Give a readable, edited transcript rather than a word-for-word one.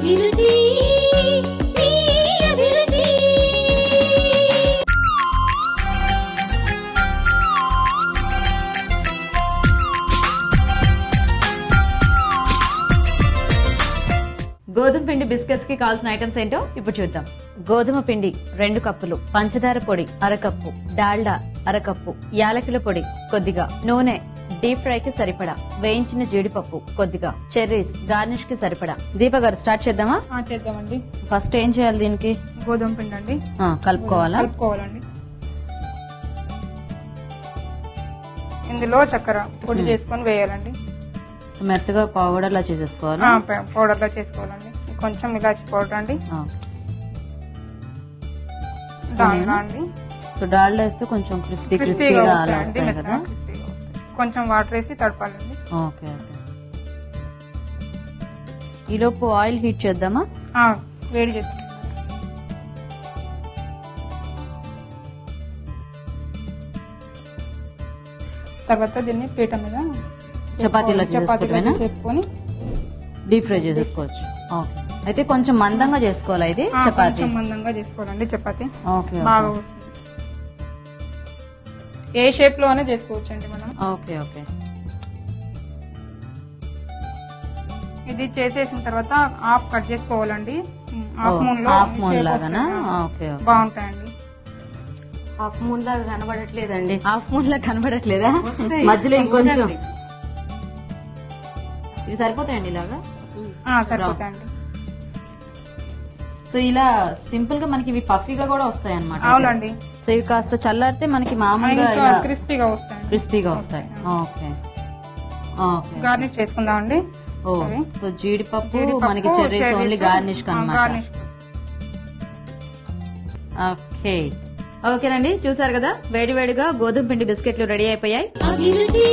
అభిరుచి మీ అభిరుచి. గోధుమ పిండి బిస్కెట్స్ కి కావాల్సిన ఐటమ్స్ ఏంటో ఇప్పుడు చూద్దాం. గోధుమ పిండి 2 కప్పులు, పంచదార పొడి 1/2 కప్పు, డాల్డా 1/2 కప్పు, యాలకుల పొడి కొద్దిగా, నూనె డీప్ ఫ్రై కి సరిపడా, వేయించిన జీడిపప్పు కొద్దిగా, చెర్రీస్ గార్నిష్ కి సరిపడా. దీప గారు స్టార్ట్ చేద్దామా? చేద్దామండి. ఫస్ట్ ఏం చేయాలి దీనికి? గోధుమ పిండి అండి కలుపుకోవాలండి. ఇందులో చక్కెర పొడి చేసుకొని వేయాలండి. మెత్తగా పౌడర్ లా చేసేసుకోవాలి. పౌడర్ లా చేసుకోవాలండి. కొంచెం ఇలాచి పౌడర్ అండి. డాల్డా అండి. సో డాల్డా వేస్తే కొంచెం క్రిస్పీగా అలా వస్తాయి కదా. కొంచెం వాటర్ వేసి తడపాలండి. Okay okay. ఈలోపు ఆయిల్ హీట్ చేద్దామా? వేడి చేద్దాం. తర్వాత దీన్ని పీట మీద చపాతీలో చేసుకొని డీప్ ఫ్రై చేసేసుకోవచ్చు. ఓకే. అయితే కొంచెం మందంగా చేసుకోవాలి ఇది చపాతీ. మందంగా చేసుకోవాలండి చపాతీ. ఓకే. బాగా ఏ షేప్ లోనే చేసుకోవచ్చండి మనం. Okay okay. ఇది చేసేసిన తర్వాత హాఫ్ కట్ చేసుకోవాలండి. హాఫ్ మూన్ లాగానా? ఓకే. బాగుంటాయండి. హాఫ్ మూన్ లాగా కనబడట్లేదండి. హాఫ్ మూన్ లాగా కనబడట్లేదా? మధ్యలో ఇంకొంచెం. ఇవి సరిపోతాయండి ఇలాగా? సరిపోతాయండి. సో ఇలా సింపుల్ గా మనకి ఇవి పఫీగా కూడా వస్తాయి అన్నమాట. అవునండి. సో ఇవి కాస్త చల్లారితే మనకి మామూలుగా క్రిస్పీగా వస్తాయి. Okay okay. గార్నిష్ చేసుకుందామండి. సో జీడిపప్పు మనకి చెర్రీస్ ఓన్లీ గార్నిష్ అన్నమాట. ఓకే ఓకేనండి. చూసారు కదా, వేడివేడిగా గోధుమ పిండి బిస్కెట్లు రెడీ అయిపోయాయి. అభిరుచి